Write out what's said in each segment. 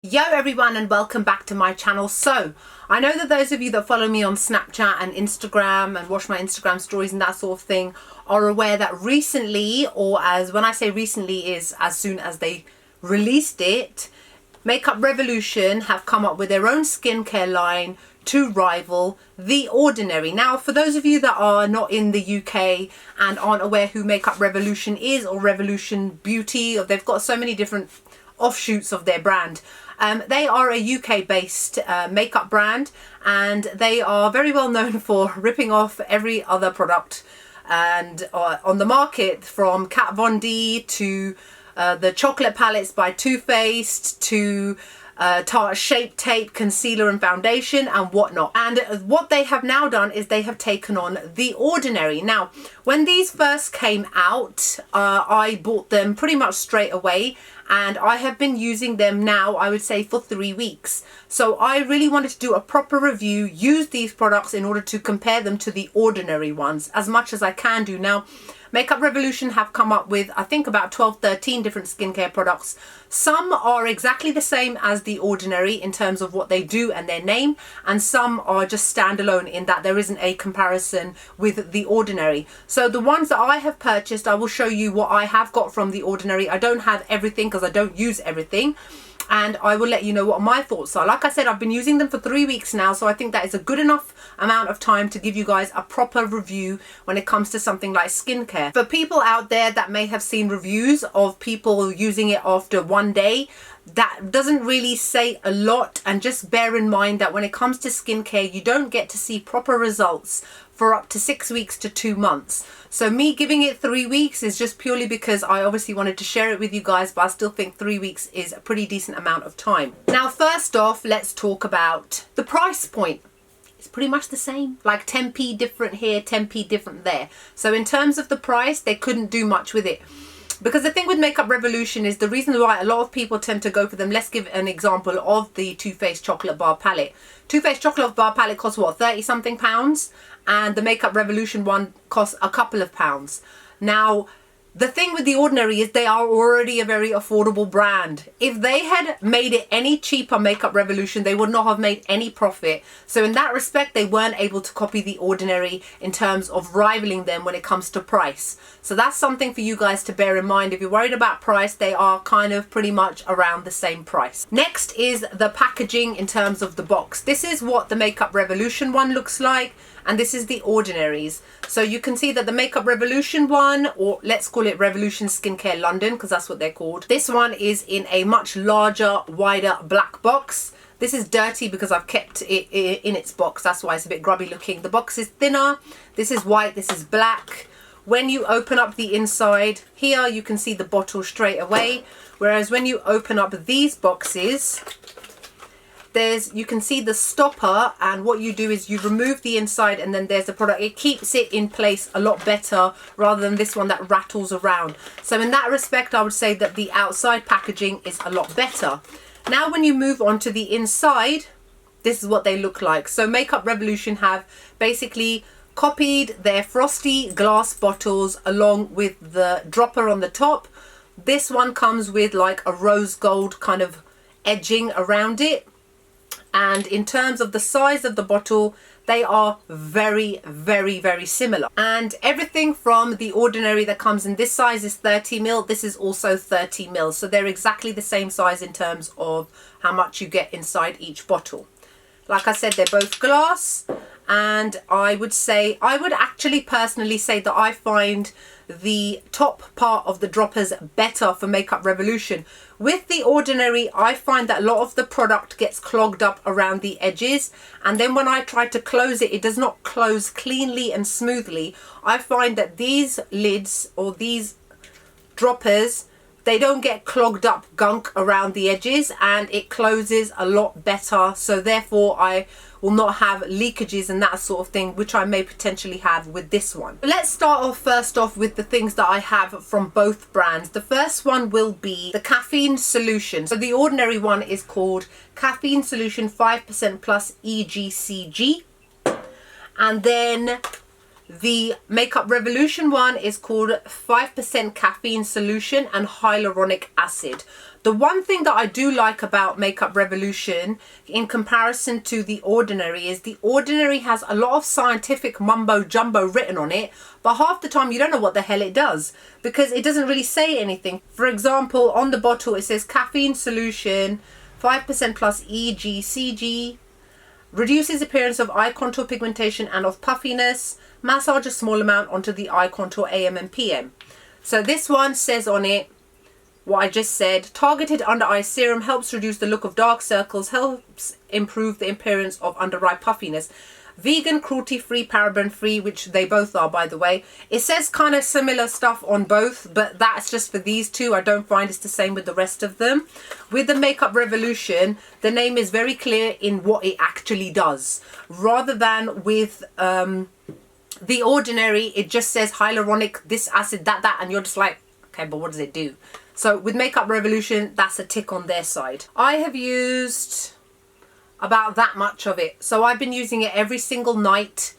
Yo everyone, and welcome back to my channel. So I know that those of you that follow me on Snapchat and Instagram and watch my Instagram stories and that sort of thing are aware that recently, or as when I say recently is as soon as they released it, Makeup Revolution have come up with their own skincare line to rival The Ordinary. Now, for those of you that are not in the UK and aren't aware who Makeup Revolution is, or Revolution Beauty, or they've got so many different offshoots of their brand. They are a UK based makeup brand, and they are very well known for ripping off every other product and on the market, from Kat Von D to the chocolate palettes by Too Faced to Tarte Shape Tape concealer and foundation and whatnot. And what they have now done is they have taken on The Ordinary. Now, when these first came out, I bought them pretty much straight away, and I have been using them now, I would say, for 3 weeks. So I really wanted to do a proper review, use these products in order to compare them to the Ordinary ones as much as I can do. Now, Makeup Revolution have come up with, I think, about 12-13 different skincare products. Some are exactly the same as The Ordinary in terms of what they do and their name, and some are just standalone in that there isn't a comparison with The Ordinary. So the ones that I have purchased, I will show you what I have got from The Ordinary. I don't have everything because I don't use everything, and I will let you know what my thoughts are. Like I said, I've been using them for 3 weeks now, so I think that is a good enough amount of time to give you guys a proper review when it comes to something like skincare. For people out there that may have seen reviews of people using it after 1 day, that doesn't really say a lot, and just bear in mind that when it comes to skincare, you don't get to see proper results for up to 6 weeks to 2 months. So me giving it 3 weeks is just purely because I obviously wanted to share it with you guys, but I still think 3 weeks is a pretty decent amount of time. Now, first off, let's talk about the price point. It's pretty much the same, like 10p different here, 10p different there. So in terms of the price, they couldn't do much with it. Because the thing with Makeup Revolution is the reason why a lot of people tend to go for them. Let's give an example of the Too Faced Chocolate Bar Palette. Too Faced Chocolate Bar Palette costs what, 30 something pounds? And the Makeup Revolution one costs a couple of pounds. Now, the thing with The Ordinary is they are already a very affordable brand. If they had made it any cheaper, Makeup Revolution, they would not have made any profit. So in that respect, they weren't able to copy The Ordinary in terms of rivaling them when it comes to price. So that's something for you guys to bear in mind. If you're worried about price, they are kind of pretty much around the same price. Next is the packaging in terms of the box. This is what the Makeup Revolution one looks like, and this is The Ordinary's. So you can see that the Makeup Revolution one, or let's call it Revolution Skincare London, because that's what they're called. This one is in a much larger, wider black box. This is dirty because I've kept it in its box. That's why it's a bit grubby looking. The box is thinner. This is white. This is black. When you open up the inside here, you can see the bottle straight away. Whereas when you open up these boxes, you can see the stopper, and what you do is you remove the inside and then there's the product. It keeps it in place a lot better rather than this one that rattles around. So in that respect, I would say that the outside packaging is a lot better. Now when you move on to the inside, this is what they look like. So Makeup Revolution have basically copied their frosty glass bottles along with the dropper on the top. This one comes with like a rose gold kind of edging around it. And in terms of the size of the bottle, they are very, very, very similar. And everything from The Ordinary that comes in this size is 30ml. This is also 30ml. So they're exactly the same size in terms of how much you get inside each bottle. Like I said, they're both glass. And I would actually personally say that I find the top part of the droppers better for Makeup Revolution. With The Ordinary, I find that a lot of the product gets clogged up around the edges, and then when I try to close it, it does not close cleanly and smoothly. I find that these lids, or these droppers, they don't get clogged up gunk around the edges, and it closes a lot better. So therefore I will not have leakages and that sort of thing, which I may potentially have with this one. Let's start off first off with the things that I have from both brands. The first one will be the Caffeine solution. So The Ordinary one is called Caffeine Solution 5% plus EGCG. And then The Makeup Revolution one is called 5% Caffeine Solution and Hyaluronic Acid. The one thing that I do like about Makeup Revolution in comparison to The Ordinary is The Ordinary has a lot of scientific mumbo jumbo written on it, but half the time you don't know what the hell it does because it doesn't really say anything. For example, on the bottle it says caffeine solution, 5% plus EGCG, reduces appearance of eye contour pigmentation and of puffiness, massage a small amount onto the eye contour AM and PM. So this one says on it what I just said. Targeted under eye serum helps reduce the look of dark circles, helps improve the appearance of under eye puffiness. Vegan, cruelty-free, paraben-free, which they both are, by the way. It says kind of similar stuff on both, but that's just for these two. I don't find it's the same with the rest of them. With the Makeup Revolution, the name is very clear in what it actually does. Rather than with The Ordinary, it just says hyaluronic, this acid, that, and you're just like, okay, but what does it do? So with Makeup Revolution, that's a tick on their side. I have used about that much of it. So I've been using it every single night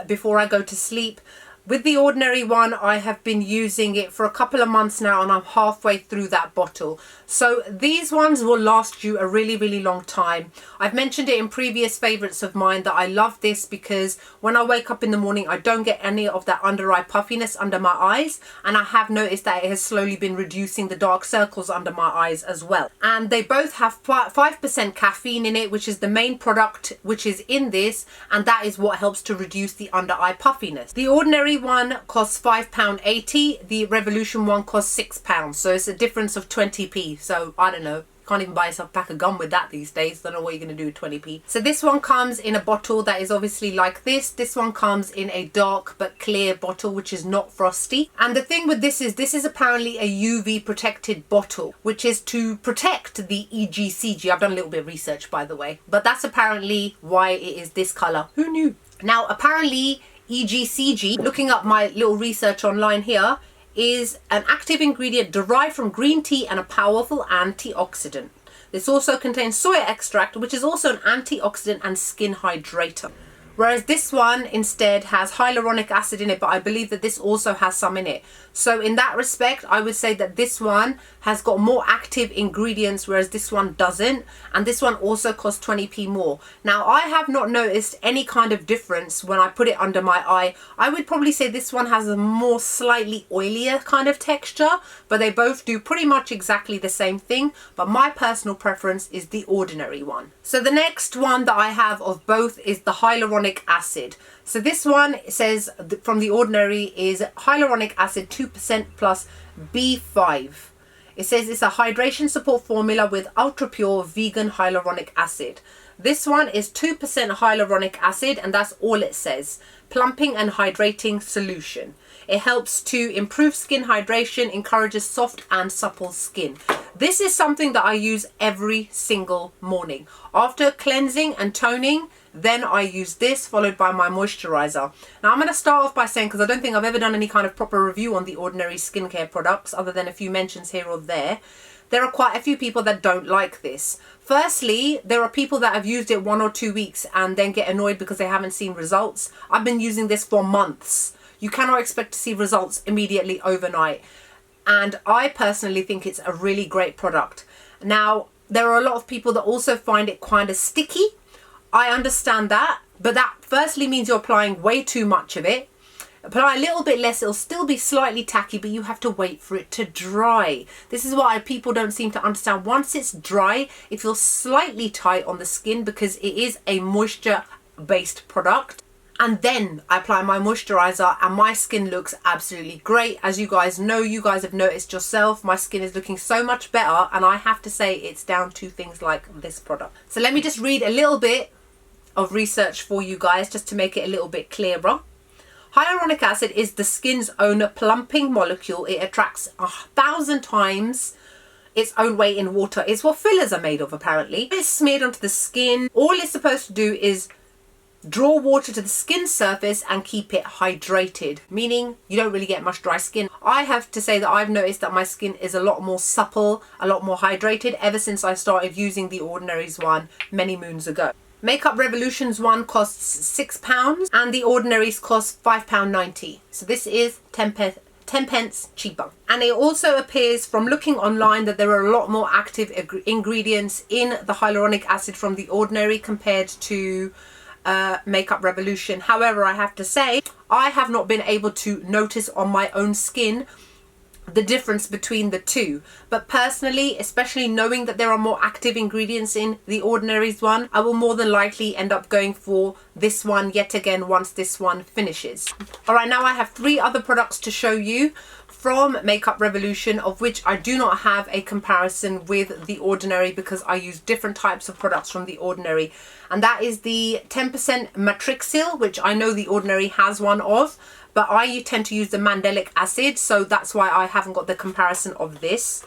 before I go to sleep. With The Ordinary one, I have been using it for a couple of months now and I'm halfway through that bottle. So these ones will last you a really, really long time. I've mentioned it in previous favourites of mine that I love this because when I wake up in the morning, I don't get any of that under eye puffiness under my eyes. And I have noticed that it has slowly been reducing the dark circles under my eyes as well. And they both have 5% caffeine in it, which is the main product which is in this. And that is what helps to reduce the under eye puffiness. The Ordinary one costs £5.80, the Revolution one costs £6, so it's a difference of 20p. So I don't know, can't even buy yourself a pack of gum with that these days. Don't know what you're going to do with 20p. So this one comes in a bottle that is obviously like this one comes in a dark but clear bottle which is not frosty. And the thing with this is apparently a UV protected bottle, which is to protect the EGCG. I've done a little bit of research, by the way, but that's apparently why it is this colour. Who knew? Now apparently EGCG, looking up my little research online here, is an active ingredient derived from green tea and a powerful antioxidant. This also contains soy extract, which is also an antioxidant and skin hydrator. Whereas this one instead has hyaluronic acid in it, but I believe that this also has some in it. So in that respect, I would say that this one has got more active ingredients, whereas this one doesn't. And this one also costs 20p more. Now, I have not noticed any kind of difference when I put it under my eye. I would probably say this one has a more slightly oilier kind of texture, but they both do pretty much exactly the same thing. But my personal preference is the Ordinary one. So the next one that I have of both is the Hyaluronic Acid. So this one says from The Ordinary is hyaluronic acid 2% plus B5. It says it's a hydration support formula with ultra pure vegan hyaluronic acid. This one is 2% hyaluronic acid and that's all it says. Plumping and hydrating solution. It helps to improve skin hydration, encourages soft and supple skin. This is something that I use every single morning. After cleansing and toning, then I use this followed by my moisturizer. Now I'm going to start off by saying, because I don't think I've ever done any kind of proper review on The Ordinary skincare products other than a few mentions here or there. There are quite a few people that don't like this. Firstly, there are people that have used it 1 or 2 weeks and then get annoyed because they haven't seen results. I've been using this for months. You cannot expect to see results immediately overnight. And I personally think it's a really great product. Now, there are a lot of people that also find it kind of sticky. I understand that, but that firstly means you're applying way too much of it. Apply a little bit less, it'll still be slightly tacky, but you have to wait for it to dry. This is why people don't seem to understand. Once it's dry, it feels slightly tight on the skin because it is a moisture-based product. And then I apply my moisturizer and my skin looks absolutely great. As you guys know, you guys have noticed yourself, my skin is looking so much better, and I have to say it's down to things like this product. So let me just read a little bit of research for you guys just to make it a little bit clearer. Hyaluronic acid is the skin's own plumping molecule. It attracts 1,000 times its own weight in water. It's what fillers are made of, apparently. It's smeared onto the skin. All it's supposed to do is draw water to the skin surface and keep it hydrated, meaning you don't really get much dry skin. I have to say that I've noticed that my skin is a lot more supple, a lot more hydrated ever since I started using the Ordinary's one many moons ago. Makeup Revolution's one costs £6 and the Ordinary's cost £5.90. So this is 10 pence cheaper. And it also appears from looking online that there are a lot more active ingredients in the hyaluronic acid from the Ordinary compared to Makeup Revolution. However, I have to say, I have not been able to notice on my own skin the difference between the two, but personally, especially knowing that there are more active ingredients in the Ordinary's one, I will more than likely end up going for this one yet again once this one finishes. All right, now I have 3 other products to show you from Makeup Revolution, of which I do not have a comparison with the Ordinary because I use different types of products from the Ordinary, and that is the 10% Matrixyl, which I know the Ordinary has one of, but I tend to use the mandelic acid, so that's why I haven't got the comparison of this.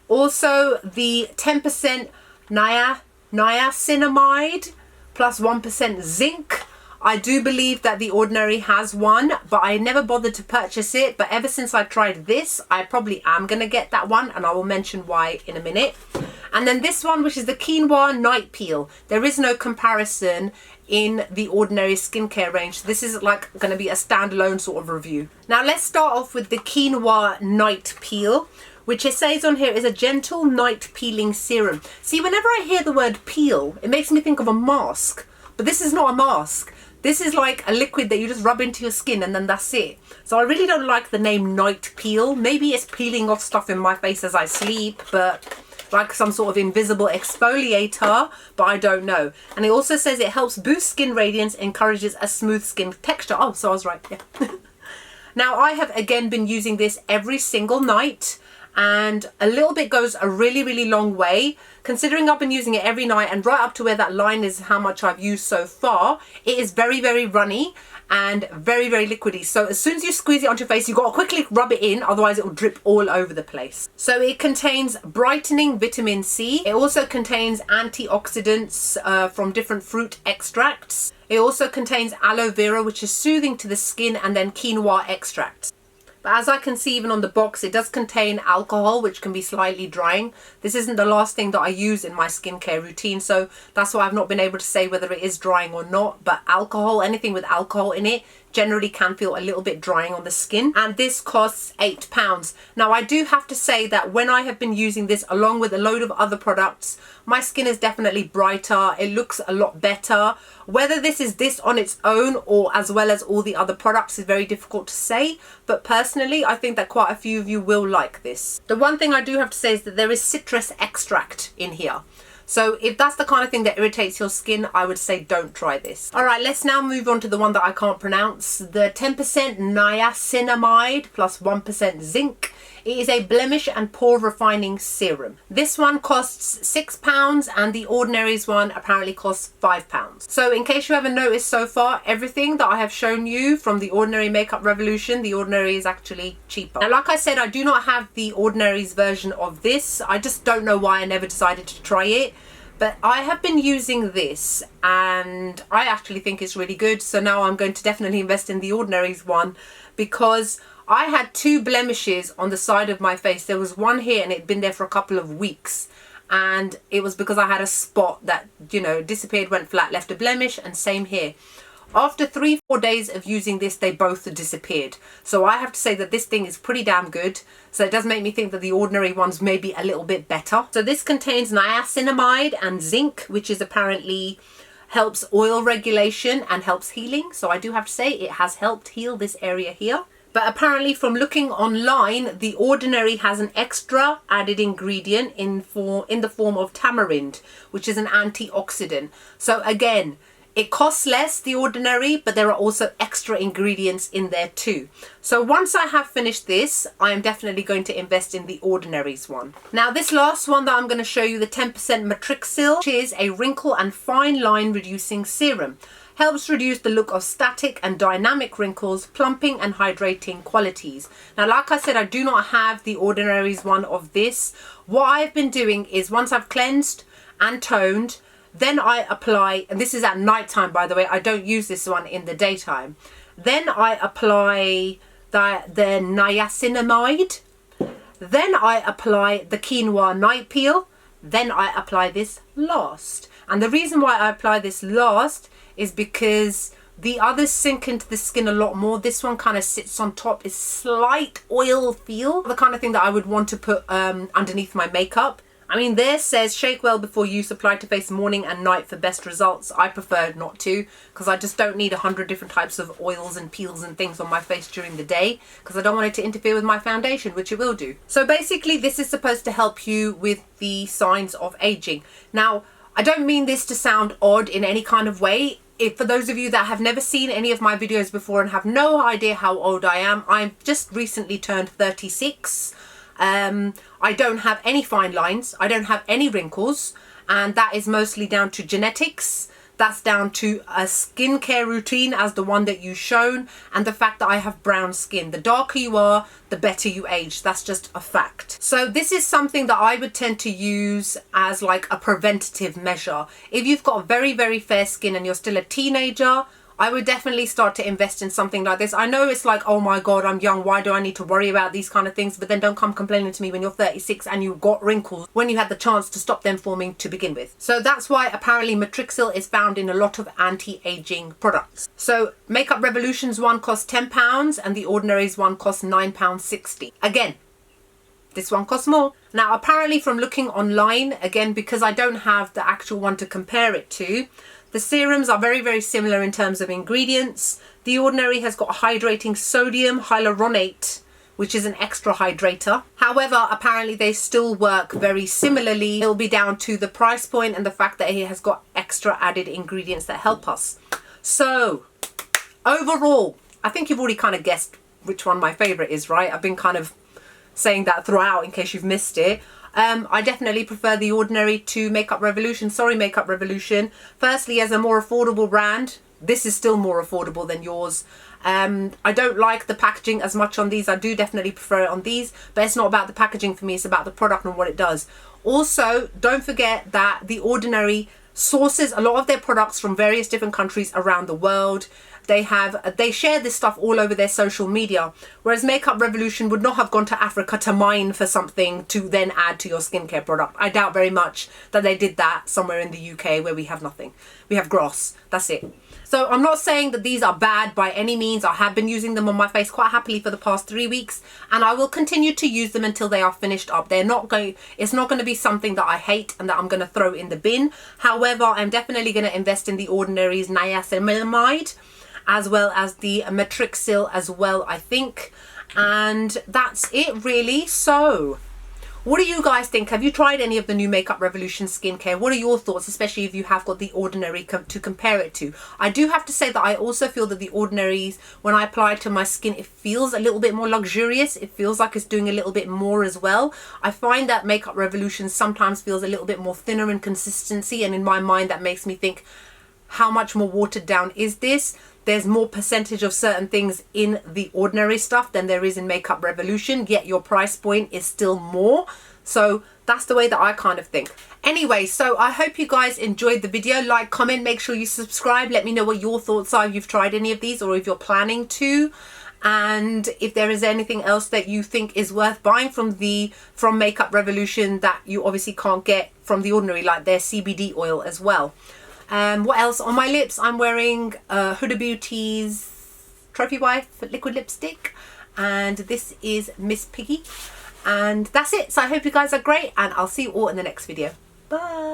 Also, the 10% Niacinamide plus 1% zinc. I do believe that the Ordinary has one, but I never bothered to purchase it. But ever since I tried this, I probably am going to get that one, and I will mention why in a minute. And then this one, which is the Quinoa Night Peel. There is no comparison in the Ordinary skincare range. This is like going to be a standalone sort of review. Now let's start off with the Quinoa Night Peel, which it says on here is a gentle night peeling serum. See, whenever I hear the word peel, it makes me think of a mask, but this is not a mask. This is like a liquid that you just rub into your skin and then that's it. So I really don't like the name Night Peel. Maybe it's peeling off stuff in my face as I sleep, but like some sort of invisible exfoliator, but I don't know. And it also says it helps boost skin radiance, encourages a smooth skin texture. Oh, so I was right, yeah. Now I have again been using this every single night, and a little bit goes a really, really long way. Considering I've been using it every night and right up to where that line is how much I've used so far, it is very, very runny and very, very liquidy. So as soon as you squeeze it onto your face, you've got to quickly rub it in, otherwise it will drip all over the place. So it contains brightening vitamin C. It also contains antioxidants from different fruit extracts. It also contains aloe vera, which is soothing to the skin, and then quinoa extracts. But as I can see even on the box, it does contain alcohol, which can be slightly drying. This isn't the last thing that I use in my skincare routine, so that's why I've not been able to say whether it is drying or not. But alcohol, anything with alcohol in it, generally can feel a little bit drying on the skin. And this costs £8. Now I do have to say that when I have been using this along with a load of other products, my skin is definitely brighter. It looks a lot better. Whether this is this on its own or as well as all the other products is very difficult to say, but personally I think that quite a few of you will like this. The one thing I do have to say is that there is citrus extract in here. So if that's the kind of thing that irritates your skin, I would say don't try this. All right, let's now move on to the one that I can't pronounce. The 10% Niacinamide plus 1% zinc. It is a blemish and pore refining serum. This one costs £6 and the Ordinary's one apparently costs £5. So in case you haven't noticed so far, everything that I have shown you from the Ordinary Makeup Revolution, the Ordinary is actually cheaper. Now, like I said, I do not have the Ordinary's version of this. I just don't know why I never decided to try it. But I have been using this and I actually think it's really good. So now I'm going to definitely invest in the Ordinary's one, because I had 2 blemishes on the side of my face. There was one here and it'd been there for a couple of weeks. And it was because I had a spot that, you know, disappeared, went flat, left a blemish, and same here. After 3-4 days of using this, they both disappeared. So I have to say that this thing is pretty damn good. So it does make me think that the Ordinary one's maybe a little bit better. So this contains niacinamide and zinc, which is apparently helps oil regulation and helps healing. So I do have to say it has helped heal this area here. But apparently from looking online, the Ordinary has an extra added ingredient in the form of tamarind, which is an antioxidant. So again, it costs less, the Ordinary, but there are also extra ingredients in there too. So once I have finished this, I am definitely going to invest in the Ordinary's one. Now this last one that I'm going to show you, the 10% Matrixyl, which is a wrinkle and fine line reducing serum. Helps reduce the look of static and dynamic wrinkles, plumping and hydrating qualities. Now, like I said, I do not have the Ordinary's one of this. What I've been doing is once I've cleansed and toned, then I apply, and this is at night time, by the way, I don't use this one in the daytime. Then I apply the niacinamide. Then I apply the Quinoa Night Peel. Then I apply this last. And the reason why I apply this last is because the others sink into the skin a lot more. This one kind of sits on top. It's slight oil feel, the kind of thing that I would want to put underneath my makeup. I mean, there says shake well before use, apply to face morning and night for best results. I prefer not to, because I just don't need 100 different types of oils and peels and things on my face during the day, because I don't want it to interfere with my foundation, which it will do. So basically this is supposed to help you with the signs of aging. Now, I don't mean this to sound odd in any kind of way. For those of you that have never seen any of my videos before and have no idea how old I am, I've just recently turned 36. I don't have any fine lines, I don't have any wrinkles, and that is mostly down to genetics. That's down to a skincare routine as the one that you've shown, and the fact that I have brown skin. The darker you are, the better you age. That's just a fact. So this is something that I would tend to use as like a preventative measure. If you've got very, very fair skin and you're still a teenager, I would definitely start to invest in something like this. I know it's like, oh my God, I'm young. Why do I need to worry about these kind of things? But then don't come complaining to me when you're 36 and you've got wrinkles when you had the chance to stop them forming to begin with. So that's why apparently Matrixyl is found in a lot of anti-aging products. So Makeup Revolution's one costs £10 and the Ordinary's one costs £9.60. Again, this one costs more. Now, apparently from looking online, again, because I don't have the actual one to compare it to, the serums are very, very similar in terms of ingredients. The Ordinary has got hydrating sodium hyaluronate, which is an extra hydrator. However, apparently they still work very similarly. It'll be down to the price point and the fact that it has got extra added ingredients that help us. So, overall, I think you've already kind of guessed which one my favorite is, right? I've been kind of saying that throughout in case you've missed it. I definitely prefer the Ordinary to Makeup Revolution. Sorry, Makeup Revolution. Firstly, as a more affordable brand, this is still more affordable than yours. I don't like the packaging as much on these. I do definitely prefer it on these, but it's not about the packaging for me. It's about the product and what it does. Also, don't forget that the Ordinary sources a lot of their products from various different countries around the world. They share this stuff all over their social media, whereas Makeup Revolution would not have gone to Africa to mine for something to then add to your skincare product. I doubt very much that they did that somewhere in the UK where we have nothing. We have grass. That's it. So I'm not saying that these are bad by any means. I have been using them on my face quite happily for the past 3 weeks, and I will continue to use them until they are finished up. It's not going to be something that I hate and that I'm going to throw in the bin. However, I'm definitely going to invest in the Ordinary's Niacinamide, as well as the Matrixyl as well, I think. And that's it really. So what do you guys think? Have you tried any of the new Makeup Revolution skincare? What are your thoughts, especially if you have got the Ordinary to compare it to? I do have to say that I also feel that the Ordinaries, when I apply it to my skin, it feels a little bit more luxurious. It feels like it's doing a little bit more as well. I find that Makeup Revolution sometimes feels a little bit more thinner in consistency, and in my mind that makes me think, how much more watered down is this? There's more percentage of certain things in the Ordinary stuff than there is in Makeup Revolution, yet your price point is still more. So that's the way that I kind of think. Anyway, so I hope you guys enjoyed the video. Like, comment, make sure you subscribe. Let me know what your thoughts are if you've tried any of these or if you're planning to. And if there is anything else that you think is worth buying from Makeup Revolution that you obviously can't get from the Ordinary, like their CBD oil as well. What else? On my lips, I'm wearing Huda Beauty's Trophy Wife liquid lipstick, and this is Miss Piggy, and that's it. So I hope you guys are great, and I'll see you all in the next video. Bye.